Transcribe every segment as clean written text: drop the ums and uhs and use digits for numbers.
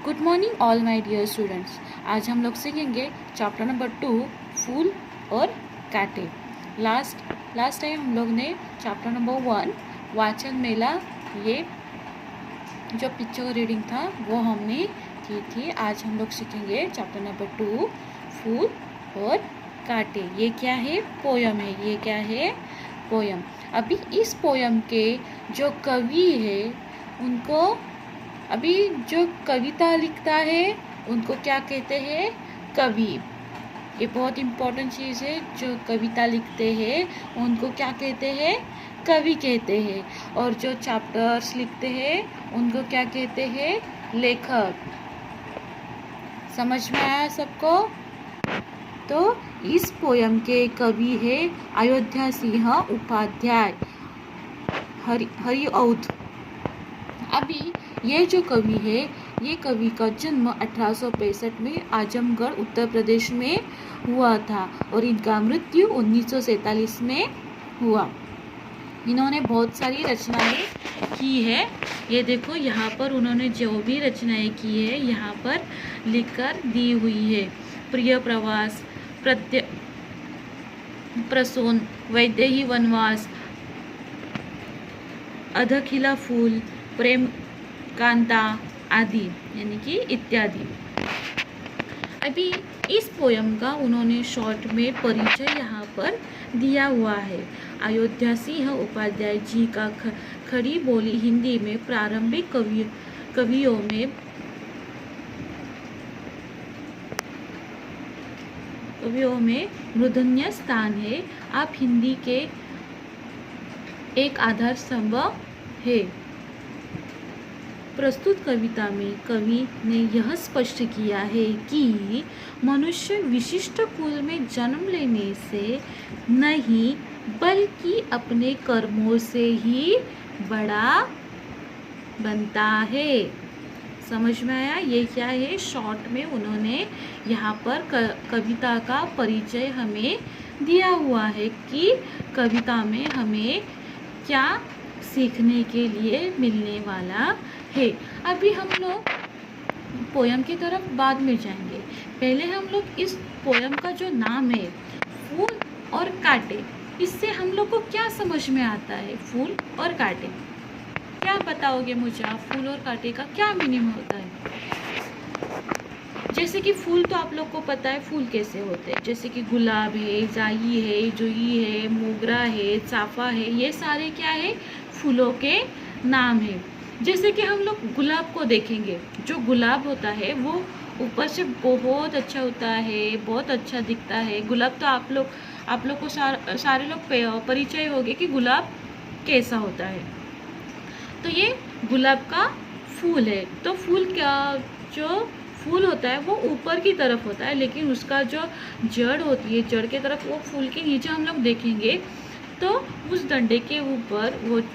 Good morning all my dear students. आज हम लोग सीखेंगे चैप्टर नंबर 2 फूल और कांटे। लास्ट टाइम हम लोग ने चैप्टर नंबर 1 वाचन मेला ये जो पिक्चर रीडिंग था वो हमने की थी। आज हम लोग सीखेंगे चैप्टर नंबर 2 फूल और कांटे। ये क्या है? पोयम है। ये क्या है? पोयम। अभी इस पोयम के जो कवि है उनको अभी जो कविता लिखता है उनको क्या कहते हैं? कवि। ये बहुत इम्पोर्टेंट चीज़ है। जो कविता लिखते हैं उनको क्या कहते हैं? कवि कहते हैं। और जो चैप्टर्स लिखते हैं उनको क्या कहते हैं? लेखक। समझ में आया सबको? तो इस पोयम के कवि है अयोध्या सिंह उपाध्याय, हरिऔध। अभी ये जो कवि है ये कवि का जन्म 1865 में आजमगढ़ उत्तर प्रदेश में हुआ था और इनका मृत्यु 1947 में हुआ। इन्होंने बहुत सारी रचनाएं की है। ये देखो यहाँ पर उन्होंने जो भी रचनाएं की है यहाँ पर लिखकर दी हुई है। प्रिय प्रवास, प्रसून, वैदेही वनवास, अधखिला फूल, प्रेम कांता आदि, यानी कि इत्यादि। अभी इस पोयम का उन्होंने शॉर्ट में परिचय यहाँ पर दिया हुआ है। अयोध्या सिंह उपाध्याय जी का खड़ी बोली हिंदी में प्रारंभिक कवियों में मूर्धन्य स्थान है। आप हिंदी के एक आधार स्तंभ है। प्रस्तुत कविता में कवि ने यह स्पष्ट किया है कि मनुष्य विशिष्ट कुल में जन्म लेने से नहीं बल्कि अपने कर्मों से ही बड़ा बनता है। समझ में आया? ये क्या है? शॉर्ट में उन्होंने यहाँ पर कविता का परिचय हमें दिया हुआ है कि कविता में हमें क्या सीखने के लिए मिलने वाला है। अभी हम लोग पोयम की तरफ बाद में जाएंगे। पहले हम लोग इस पोयम का जो नाम है फूल और कांटे, इससे हम लोग को क्या समझ में आता है? फूल और कांटे क्या बताओगे मुझे आप? फूल और कांटे का क्या मीनिंग होता है? जैसे कि फूल तो आप लोग को पता है फूल कैसे होते हैं, जैसे कि गुलाब है, जाई है, जुई है, मोगरा है, चाफा है, ये सारे क्या है? फूलों के नाम है। जैसे कि हम लोग गुलाब को देखेंगे, जो गुलाब होता है वो ऊपर से बहुत अच्छा होता है, बहुत अच्छा दिखता है। गुलाब तो आप लोग को सारे लोग परिचय हो गए कि गुलाब कैसा होता है। तो ये गुलाब का फूल है। तो फूल का जो फूल होता है वो ऊपर की तरफ होता है, लेकिन उसका जो जड़ होती है, जड़ के तरफ, वो फूल के नीचे हम लोग देखेंगे तो उस डंडे के ऊपर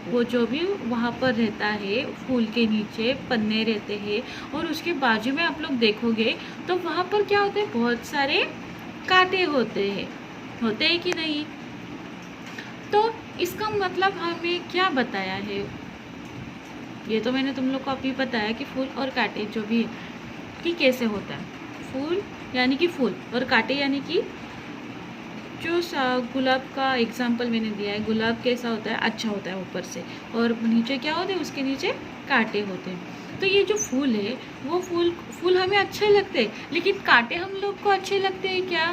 वो जो भी वहाँ पर रहता है, फूल के नीचे पन्ने रहते हैं और उसके बाजू में आप लोग देखोगे तो वहाँ पर क्या होते हैं? बहुत सारे कांटे होते हैं कि नहीं? तो इसका मतलब हमें क्या बताया है? ये तो मैंने तुम लोग को अभी बताया कि फूल और कांटे जो भी कि कैसे होता है। फूल यानी कि फूल और कांटे यानी कि जो गुलाब का एग्जाम्पल मैंने दिया है, गुलाब कैसा होता है? अच्छा होता है ऊपर से, और नीचे क्या होते हैं? उसके नीचे कांटे होते हैं। तो ये जो फूल है वो फूल हमें अच्छे लगते हैं, लेकिन कांटे हम लोग को अच्छे लगते हैं क्या?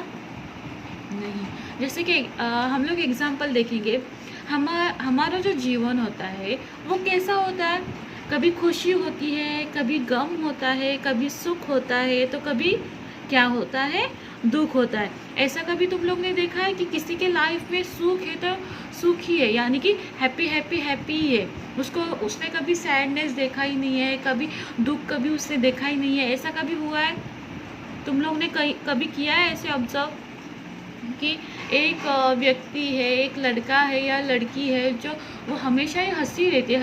नहीं। जैसे कि हम लोग एग्जाम्पल देखेंगे, हमारा जो जीवन होता है वो कैसा होता है? कभी खुशी होती है, कभी गम होता है, कभी सुख होता है, तो कभी क्या होता है? दुख होता है। ऐसा कभी तुम लोग ने देखा है कि किसी के लाइफ में सुख है तो सुख ही है, यानी कि हैप्पी हैप्पी हैप्पी ही है, उसने कभी सैडनेस देखा ही नहीं है, कभी दुख कभी उसने देखा ही नहीं है। ऐसा कभी हुआ है? तुम लोग ने कभी किया है ऐसे ऑब्जर्व कि एक व्यक्ति है, एक लड़का है या लड़की है जो वो हमेशा ही हंसती रहती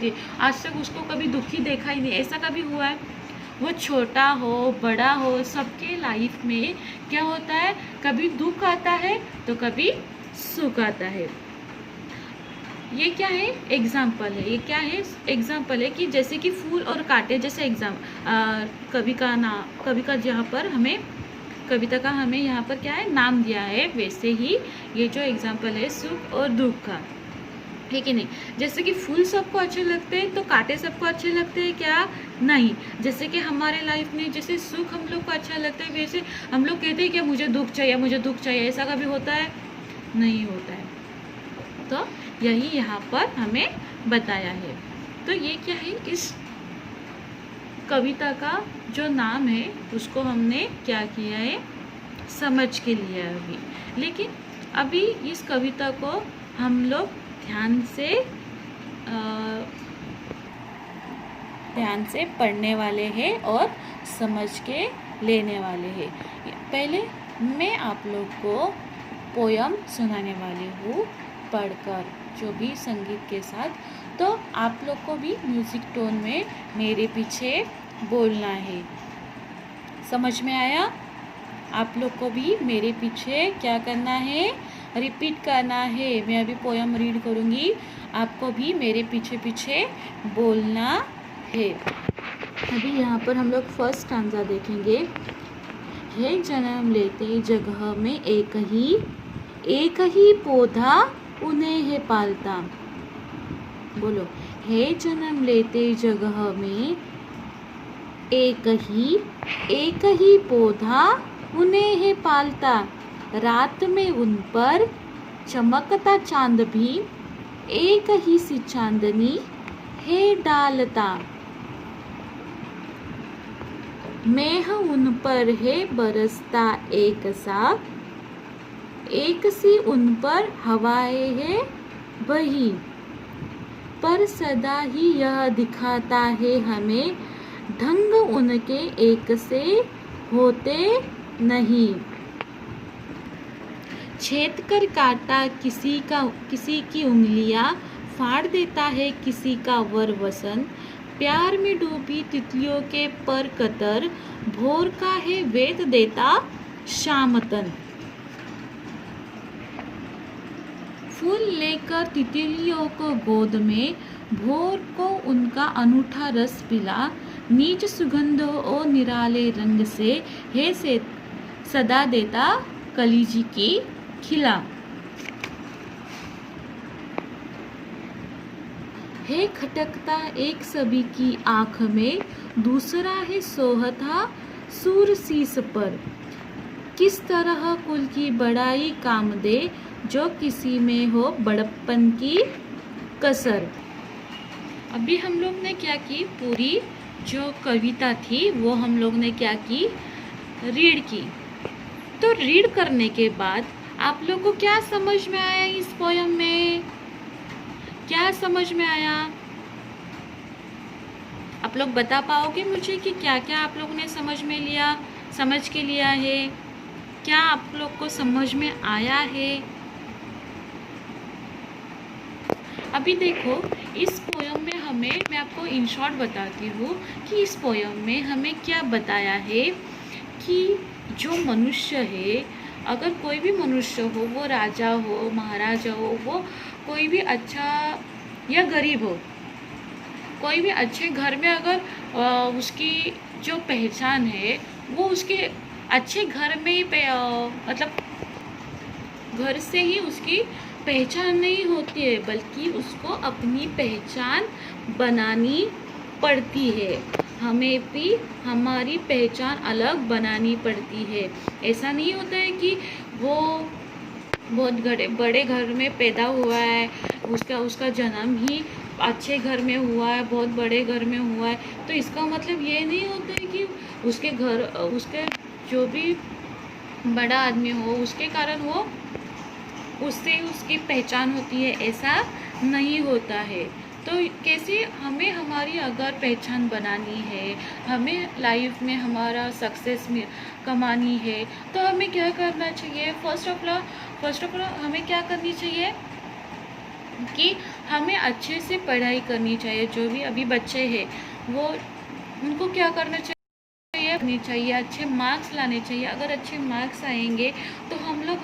है, आज तक उसको कभी दुखी देखा ही नहीं? ऐसा कभी हुआ है? वो छोटा हो बड़ा हो, सबके लाइफ में क्या होता है? कभी दुख आता है तो कभी सुख आता है। ये क्या है, एग्जाम्पल है। ये क्या है, एग्जाम्पल है कि जैसे कि फूल और कांटे, जैसे कवि का जहाँ पर हमें कविता का हमें यहाँ पर क्या है नाम दिया है, वैसे ही ये जो एग्जाम्पल है सुख और दुख का, ठीक है नहीं। जैसे कि फूल सबको अच्छे लगते हैं तो कांटे सबको अच्छे लगते हैं क्या, नहीं। जैसे कि हमारे लाइफ में जैसे सुख हम लोग को अच्छा लगता है, वैसे हम लोग कहते हैं कि मुझे दुख चाहिए, मुझे दुख चाहिए, ऐसा कभी होता है, नहीं होता है। तो यही यहाँ पर हमें बताया है। तो ये क्या है, इस कविता का जो नाम है उसको हमने क्या किया है, समझ के लिया है अभी। लेकिन अभी इस कविता को हम लोग ध्यान से पढ़ने वाले हैं और समझ के लेने वाले हैं। पहले मैं आप लोग को पोयम सुनाने वाली हूँ पढ़कर, जो भी संगीत के साथ। तो आप लोग को भी म्यूज़िक टोन में मेरे पीछे बोलना है। समझ में आया? आप लोग को भी मेरे पीछे क्या करना है, रिपीट करना है। मैं अभी पोयम रीड करूँगी, आपको भी मेरे पीछे पीछे बोलना है। अभी यहाँ पर हम लोग फर्स्ट स्टैंजा देखेंगे। है जन्म लेते जगह में एक ही पौधा उन्हें है पालता। बोलो, है जन्म लेते जगह में एक ही पौधा उन्हें है पालता। रात में उन पर चमकता चांद भी एक ही सी चांदनी है डालता। मेह उन पर है बरसता एक सी उन पर हवाएं है बही। पर सदा ही यह दिखाता है हमें, ढंग उनके एक से होते नहीं। छेद कर काटा किसी की उंगलियां, फाड़ देता है किसी का वर वसन। प्यार में डूबी तितलियों के पर कतर, भोर का है वेद देता शामतन। फूल लेकर तितलियों को गोद में, भोर को उनका अनूठा रस पिला। नीच सुगंध और निराले रंग से है से सदा देता कलीजी की खिला। है खटकता एक सभी की आँख में, दूसरा है सोहता सूर शीस पर। किस तरह कुल की बड़ाई काम दे, जो किसी में हो बड़प्पन की कसर। अभी हम लोग ने क्या की, पूरी जो कविता थी वो हम लोग ने क्या की, रीड की। तो रीड करने के बाद आप लोग को क्या समझ में आया, इस पोयम में क्या समझ में आया? आप लोग बता पाओगे मुझे कि क्या क्या आप लोगों ने समझ के लिया है? क्या आप लोग को समझ में आया है? अभी देखो, इस पोयम में मैं आपको इन शॉर्ट बताती हूँ कि इस पोयम में हमें क्या बताया है कि जो मनुष्य है, अगर कोई भी मनुष्य हो, वो राजा हो, महाराजा हो, वो कोई भी अच्छा या गरीब हो, कोई भी अच्छे घर में अगर उसकी जो पहचान है वो उसके अच्छे घर में ही मतलब घर से ही उसकी पहचान नहीं होती है, बल्कि उसको अपनी पहचान बनानी पड़ती है। हमें भी हमारी पहचान अलग बनानी पड़ती है। ऐसा नहीं होता है कि वो बहुत बड़े घर में पैदा हुआ है, उसका जन्म ही अच्छे घर में हुआ है, बहुत बड़े घर में हुआ है, तो इसका मतलब ये नहीं होता है कि उसके जो भी बड़ा आदमी हो उसके कारण वो उससे उसकी पहचान होती है, ऐसा नहीं होता है। तो कैसे हमें हमारी अगर पहचान बनानी है, हमें लाइफ में हमारा सक्सेस में कमानी है, तो हमें क्या करना चाहिए? फर्स्ट ऑफ ऑल हमें क्या करनी चाहिए कि हमें अच्छे से पढ़ाई करनी चाहिए। जो भी अभी बच्चे हैं वो उनको क्या करना चाहिए, अच्छे मार्क्स लाने चाहिए। अगर अच्छे मार्क्स आएंगे तो हम लोग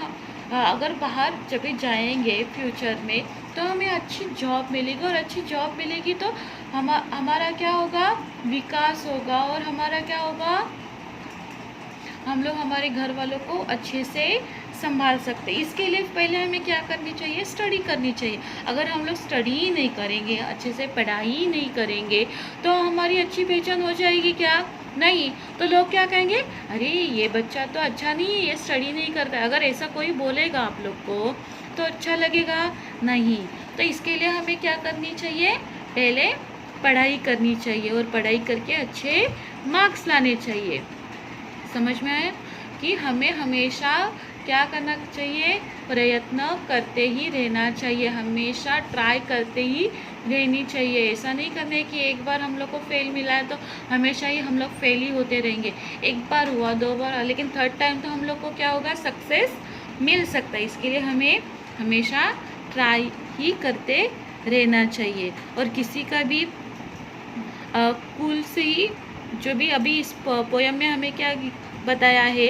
अगर बाहर जब भी जाएंगे फ्यूचर में तो हमें अच्छी जॉब मिलेगी, और अच्छी जॉब मिलेगी तो हमारा क्या होगा, विकास होगा, और हमारा क्या होगा, हम लोग हमारे घर वालों को अच्छे से संभाल सकते हैं। इसके लिए पहले हमें क्या करनी चाहिए, स्टडी करनी चाहिए। अगर हम लोग स्टडी ही नहीं करेंगे, अच्छे से पढ़ाई ही नहीं करेंगे, तो हमारी अच्छी पहचान हो जाएगी क्या, नहीं। तो लोग क्या कहेंगे, अरे ये बच्चा तो अच्छा नहीं है, ये स्टडी नहीं करता। अगर ऐसा कोई बोलेगा आप लोग को तो अच्छा लगेगा, नहीं। तो इसके लिए हमें क्या करनी चाहिए, पहले पढ़ाई करनी चाहिए, और पढ़ाई करके अच्छे मार्क्स लाने चाहिए। समझ में आया कि हमें हमेशा क्या करना चाहिए, प्रयत्न करते ही रहना चाहिए, हमेशा ट्राई करते ही रहनी चाहिए। ऐसा नहीं करना है कि एक बार हम लोग को फेल मिला है तो हमेशा ही हम लोग फेल ही होते रहेंगे। एक बार हुआ, 2 बार, लेकिन थर्ड टाइम तो हम लोग को क्या होगा, सक्सेस मिल सकता है। इसके लिए हमें हमेशा ट्राई ही करते रहना चाहिए। और किसी का भी कुल से ही, जो भी अभी इस पोयम में हमें क्या बताया है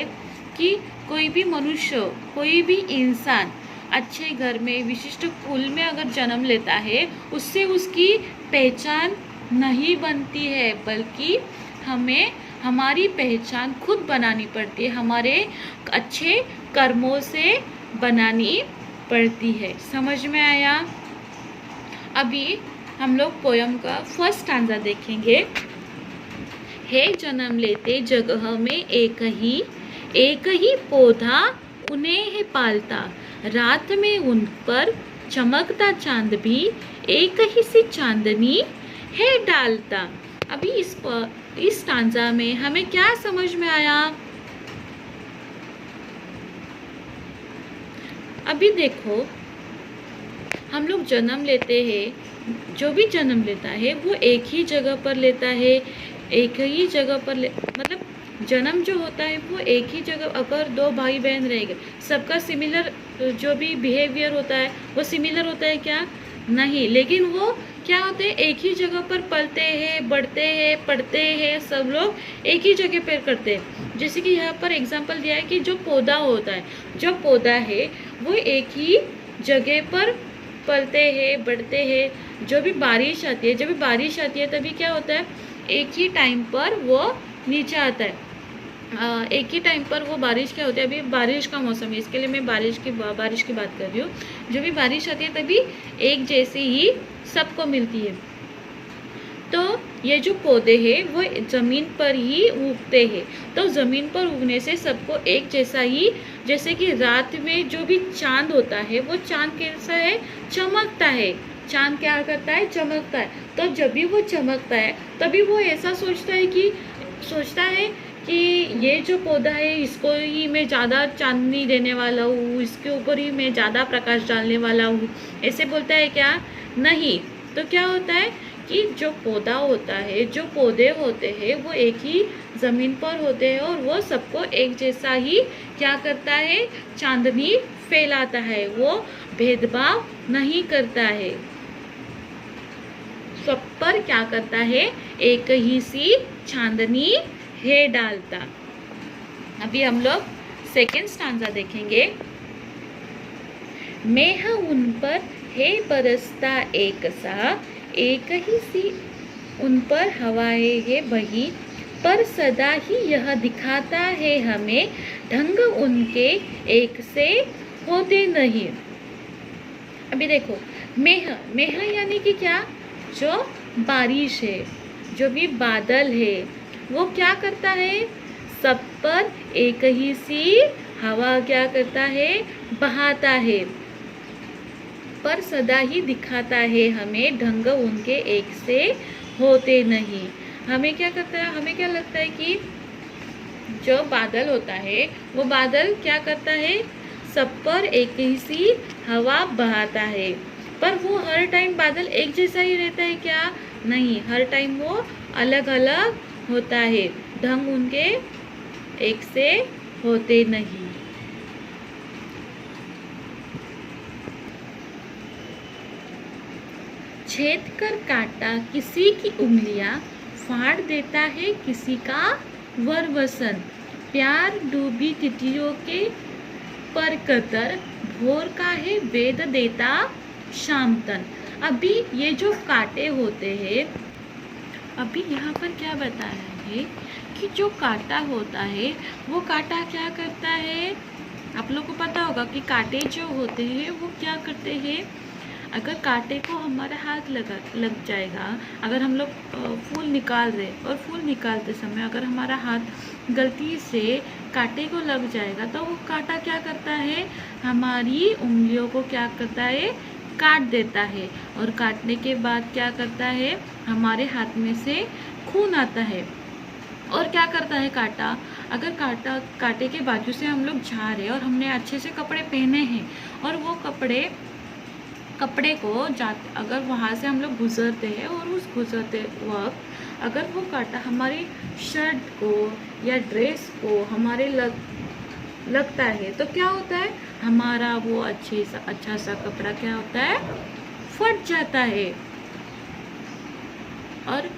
कि कोई भी मनुष्य, कोई भी इंसान अच्छे घर में, विशिष्ट कुल में अगर जन्म लेता है, उससे उसकी पहचान नहीं बनती है, बल्कि हमें हमारी पहचान खुद बनानी पड़ती है, हमारे अच्छे कर्मों से बनानी पड़ती है। समझ में आया? अभी हम लोग पोयम का फर्स्ट स्टैंजा देखेंगे। है जन्म लेते जगह में एक ही पौधा उन्हें है पालता, रात में उन पर चमकता चांद भी एक ही सी चांदनी है डालता। अभी इस स्टांजा में हमें क्या समझ में आया? अभी देखो, हम लोग जन्म लेते हैं, जो भी जन्म लेता है वो एक ही जगह पर लेता है, एक ही जगह पर मतलब जन्म जो होता है वो एक ही जगह। अगर 2 भाई बहन रहेंगे, सबका सिमिलर जो भी बिहेवियर होता है वो सिमिलर होता है क्या, नहीं। लेकिन वो क्या होते हैं, एक ही जगह पर पलते हैं, बढ़ते हैं, पढ़ते हैं, सब लोग एक ही जगह पर करते हैं। जैसे कि यहाँ पर एग्जांपल दिया है कि जो पौधा होता है, जो पौधा है वो एक ही जगह पर पलते हैं, बढ़ते हैं। जो भी बारिश आती है, जब भी बारिश आती है तभी क्या होता है, एक ही टाइम पर वो नीचे आता है। एक ही टाइम पर वो बारिश क्या होती है, अभी बारिश का मौसम है, इसके लिए मैं बारिश की बात कर रही हूँ। जो भी बारिश आती है तभी एक जैसी ही सबको मिलती है। तो ये जो पौधे हैं वो ज़मीन पर ही उगते हैं, तो ज़मीन पर उगने से सबको एक जैसा ही, जैसे कि रात में जो भी चांद होता है वो चांद कैसा है, चमकता है। चांद क्या करता है, चमकता है। तो जब भी वो चमकता है तभी वो ऐसा सोचता है कि ये जो पौधा है इसको ही मैं ज़्यादा चांदनी देने वाला हूँ, इसके ऊपर ही मैं ज़्यादा प्रकाश डालने वाला हूँ, ऐसे बोलता है क्या, नहीं। तो क्या होता है कि जो पौधा होता है, जो पौधे होते हैं वो एक ही ज़मीन पर होते हैं, और वो सबको एक जैसा ही क्या करता है, चांदनी फैलाता है, वो भेदभाव नहीं करता है, सब पर क्या करता है, एक ही सी चांदनी है डालता। अभी हम लोग सेकेंड स्टांजा देखेंगे। मेह उन पर है बरसता एक सा, एक ही सी उन पर हवाएं है बही, पर सदा ही यह दिखाता है हमें, ढंग उनके एक से होते नहीं। अभी देखो, मेह यानी कि क्या, जो बारिश है, जो भी बादल है, वो क्या करता है, सब पर एक ही सी हवा क्या करता है, बहाता है, पर सदा ही दिखाता है हमें, ढंग उनके एक से होते नहीं। हमें क्या करता है, हमें क्या लगता है कि जो बादल होता है वो बादल क्या करता है, सब पर एक ही सी हवा बहाता है, पर वो हर टाइम बादल एक जैसा ही रहता है क्या, नहीं, हर टाइम वो अलग अलग होता है, ढंग उनके एक से होते नहीं। छेद कर काटा किसी की उंगलियां, फाड़ देता है किसी का वरवसन, प्यार डूबी तितलियों के पर कतर, भोर का है वेद देता शाम तन। अभी ये जो कांटे होते हैं, अभी यहाँ पर क्या बताया है कि जो कांटा होता है वो कांटा क्या करता है। आप लोग को पता होगा कि कांटे जो होते हैं वो क्या करते हैं। अगर कांटे को हमारा हाथ लग जाएगा, अगर हम लोग फूल निकाल रहे और फूल निकालते समय अगर हमारा हाथ गलती से कांटे को लग जाएगा तो वो कांटा क्या करता है, हमारी उंगलियों को क्या करता है, काट देता है। और काटने के बाद क्या करता है, हमारे हाथ में से खून आता है। और क्या करता है कांटा, अगर कांटे के बाजू से हम लोग जा रहे हैं और हमने अच्छे से कपड़े पहने हैं और वो कपड़े को जाते, अगर वहाँ से हम लोग गुजरते हैं और उस गुजरते वक्त अगर वो कांटा हमारी शर्ट को या ड्रेस को हमारे लगता है तो क्या होता है, हमारा वो अच्छा सा कपड़ा क्या होता है, फट जाता है। और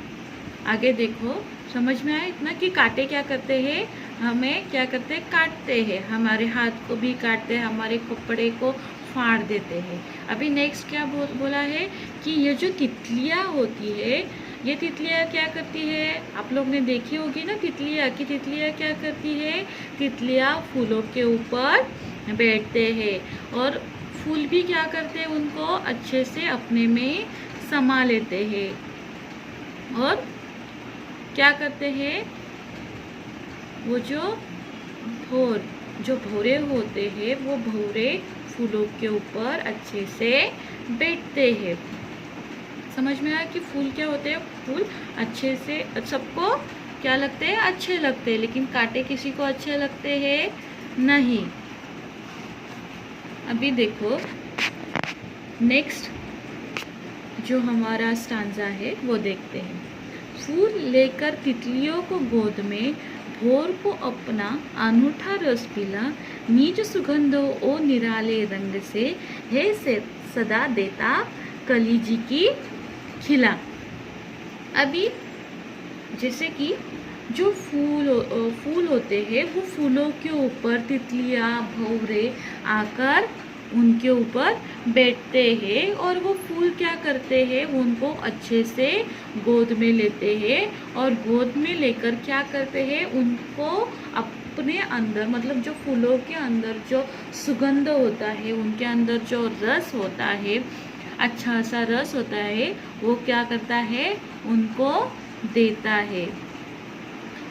आगे देखो, समझ में आया इतना कि कांटे क्या करते हैं, हमें क्या करते हैं, काटते हैं, हमारे हाथ को भी काटते हैं, हमारे कपड़े को फाड़ देते हैं। अभी नेक्स्ट क्या बोला है कि ये जो तितलियाँ होती है, ये तितलियाँ क्या करती है, आप लोग ने देखी होगी ना तितलियाँ क्या करती है, तितलियाँ फूलों के ऊपर बैठते हैं और फूल भी क्या करते हैं, उनको अच्छे से अपने में समा लेते हैं। और क्या करते हैं, वो जो भौरे होते हैं वो भौरे फूलों के ऊपर अच्छे से बैठते हैं। समझ में आया कि फूल क्या होते हैं, फूल अच्छे से सबको क्या लगते हैं, अच्छे लगते हैं, लेकिन कांटे किसी को अच्छे लगते हैं नहीं। अभी देखो नेक्स्ट जो हमारा स्टांजा है वो देखते हैं। फूल लेकर तितलियों को गोद में भोर को अपना अनूठा रस पिला, नीज सुगंधो ओ निराले रंग से है सदा देता कलीजी की खिला। अभी जैसे कि जो फूल होते हैं वो फूलों के ऊपर तितलियाँ भौरे आकर उनके ऊपर बैठते हैं और वो फूल क्या करते हैं, उनको अच्छे से गोद में लेते हैं और गोद में लेकर क्या करते हैं, उनको अपने अंदर, मतलब जो फूलों के अंदर जो सुगंध होता है, उनके अंदर जो रस होता है, अच्छा सा रस होता है, वो क्या करता है, उनको देता है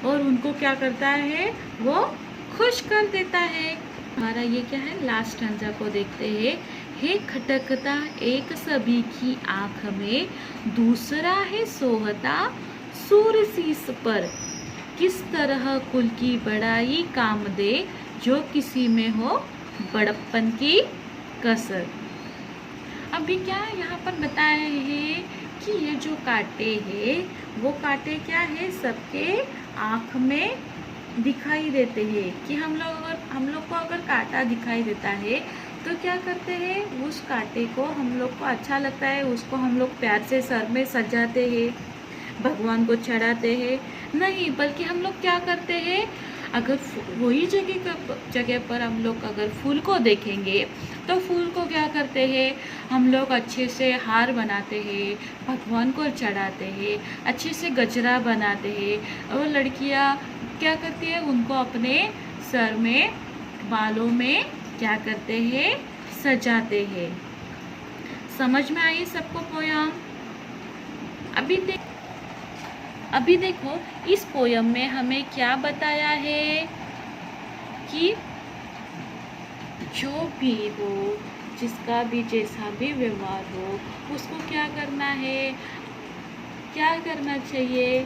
और उनको क्या करता है, वो खुश कर देता है। हमारा ये क्या है, लास्ट स्टैंजा को देखते हैं। हे खटकता एक सभी की आँख में, दूसरा है सोहता सूर्य शीस पर, किस तरह कुल की बड़ाई काम दे, जो किसी में हो बड़प्पन की कसर। अभी क्या यहाँ पर बताया है कि ये जो कांटे हैं वो कांटे क्या है, सबके आँख में दिखाई देते हैं। कि हम लोग को अगर कांटा दिखाई देता है तो क्या करते हैं, उस कांटे को हम लोग को अच्छा लगता है, उसको हम लोग प्यार से सर में सजाते हैं, भगवान को चढ़ाते हैं नहीं, बल्कि हम लोग क्या करते हैं, अगर वही जगह पर हम लोग अगर फूल को देखेंगे तो फूल को क्या करते हैं, हम लोग अच्छे से हार बनाते हैं, भगवान को चढ़ाते हैं, अच्छे से गजरा बनाते हैं। और लड़कियां क्या करती है, उनको अपने सर में, बालों में क्या करते हैं, सजाते हैं। समझ में आई सबको पोयम? अभी देखो इस पोयम में हमें क्या बताया है कि जो भी हो, जिसका भी जैसा भी व्यवहार हो, उसको क्या करना है, क्या करना चाहिए,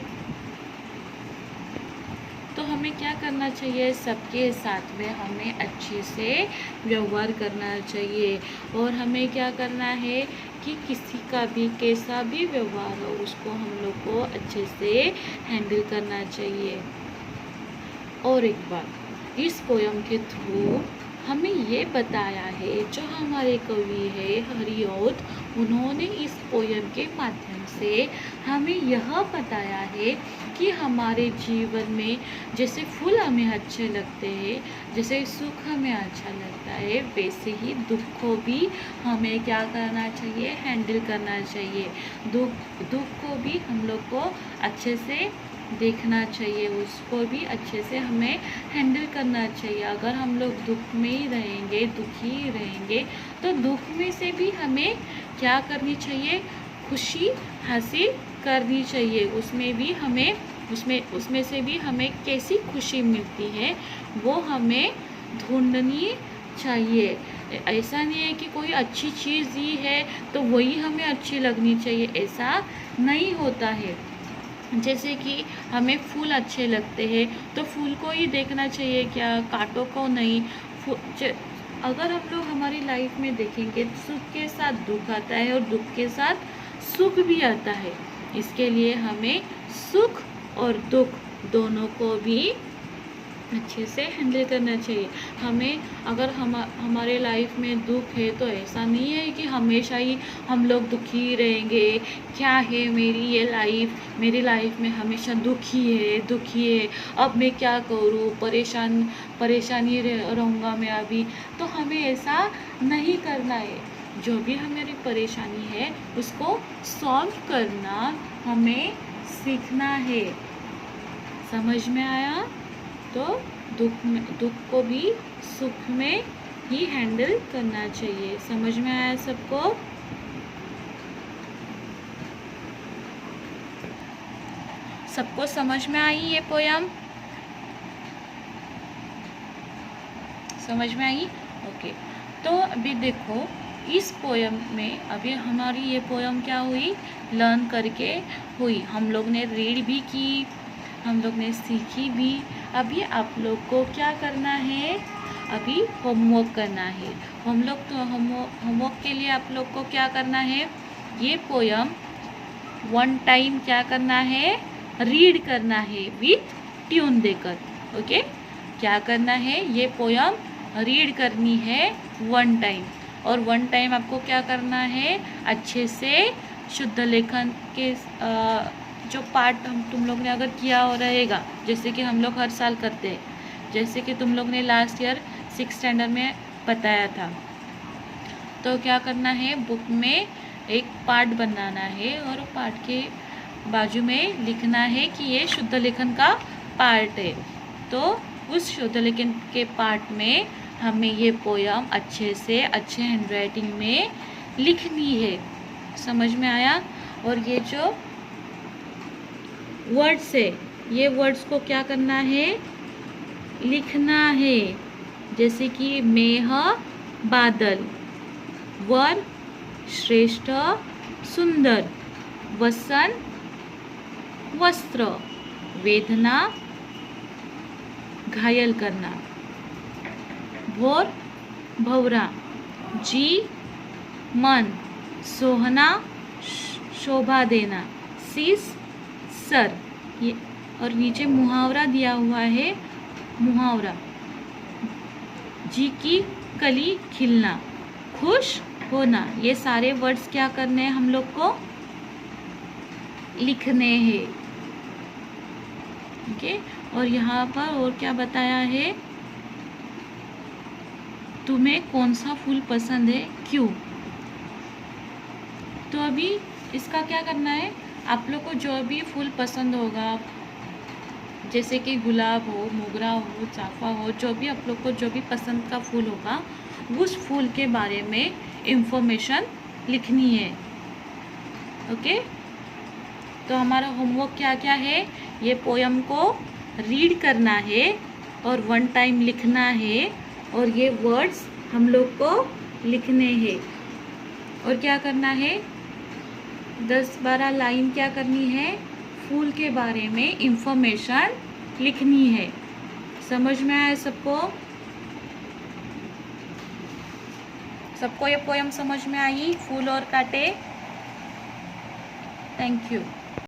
तो हमें क्या करना चाहिए, सबके साथ में हमें अच्छे से व्यवहार करना चाहिए। और हमें क्या करना है कि किसी का भी कैसा भी व्यवहार हो उसको हम लोग को अच्छे से हैंडल करना चाहिए। और एक बात, इस पोयम के थ्रू हमें ये बताया है, जो हमारे कवि है हरिऔध, उन्होंने इस पोयम के माध्यम से हमें यह बताया है कि हमारे जीवन में जैसे फूल हमें अच्छे लगते हैं, जैसे सुख हमें अच्छा लगता है, वैसे ही दुख को भी हमें क्या करना चाहिए, हैंडल करना चाहिए। दुख को भी हम लोग को अच्छे से देखना चाहिए, उसको भी अच्छे से हमें हैंडल करना चाहिए। अगर हम लोग दुख में ही रहेंगे, दुखी ही रहेंगे, तो दुख में से भी हमें क्या करनी चाहिए, खुशी हासिल करनी चाहिए। उसमें भी हमें उसमें से भी हमें कैसी खुशी मिलती है वो हमें ढूंढनी चाहिए। ऐसा नहीं है कि कोई अच्छी चीज़ ही है तो वही हमें अच्छी लगनी चाहिए, ऐसा नहीं होता है। जैसे कि हमें फूल अच्छे लगते हैं तो फूल को ही देखना चाहिए, क्या कांटों को नहीं। अगर हम लोग हमारी लाइफ में देखेंगे, सुख के साथ दुख आता है और दुख के साथ सुख भी आता है। इसके लिए हमें सुख और दुख दोनों को भी अच्छे से हैंडल करना चाहिए। हमें अगर हमारे लाइफ में दुख है तो ऐसा नहीं है कि हमेशा ही हम लोग दुखी रहेंगे। क्या है मेरी लाइफ में हमेशा दुखी है, अब मैं क्या करूँ, परेशानी रहूँगा मैं अभी। तो हमें ऐसा नहीं करना है। जो भी हमारी परेशानी है उसको सॉल्व करना हमें सीखना है। समझ में आया? तो दुख को भी सुख में ही हैंडल करना चाहिए। समझ में आया सबको? सबको समझ में आई ये पोयम? समझ में आई? ओके। तो अभी देखो इस पोयम में, अभी हमारी ये पोयम क्या हुई, लर्न करके हुई। हम लोग ने रीड भी की, हम लोग ने सीखी भी। अभी आप लोग को क्या करना है, अभी होमवर्क करना है। होमवर्क के लिए आप लोग को क्या करना है, ये पोयम 1 टाइम क्या करना है, रीड करना है विथ ट्यून देकर। ओके, क्या करना है, ये पोयम रीड करनी है 1 टाइम। और 1 टाइम आपको क्या करना है, अच्छे से शुद्ध लेखन के जो पार्ट तुम लोग ने अगर किया हो रहेगा, जैसे कि हम लोग हर साल करते हैं, जैसे कि तुम लोग ने लास्ट ईयर 6th स्टैंडर्ड में बताया था। तो क्या करना है, बुक में एक पार्ट बनाना है और पार्ट के बाजू में लिखना है कि ये शुद्ध लेखन का पार्ट है। तो उस शुद्ध लेखन के पार्ट में हमें ये पोयम अच्छे से अच्छे हैंडराइटिंग में लिखनी है। समझ में आया? और ये जो वर्ड्स है, ये वर्ड्स को क्या करना है, लिखना है। जैसे कि मेह बादल, वर श्रेष्ठ सुंदर, वसन वस्त्र, वेदना घायल करना, भोर भवरा, जी मन, सोहना शोभा देना, शीस सर। ये और नीचे मुहावरा दिया हुआ है, मुहावरा, जी की कली खिलना, खुश होना। ये सारे वर्ड्स क्या करने हैं, हम लोग को लिखने हैं। ओके, और यहाँ पर और क्या बताया है, तुम्हें कौन सा फूल पसंद है, क्यों। तो अभी इसका क्या करना है, आप लोग को जो भी फूल पसंद होगा, जैसे कि गुलाब हो, मोगरा हो, चाफा हो, जो भी आप लोग को जो भी पसंद का फूल होगा, उस फूल के बारे में इंफॉर्मेशन लिखनी है। ओके, तो हमारा होमवर्क क्या क्या है, ये पोयम को रीड करना है और 1 टाइम लिखना है, और ये वर्ड्स हम लोग को लिखने हैं। और क्या करना है, 10-12 लाइन क्या करनी है, फूल के बारे में इंफॉर्मेशन लिखनी है। समझ में आया सबको? सबको ये पोयम समझ में आई, फूल और कांटे? Thank you.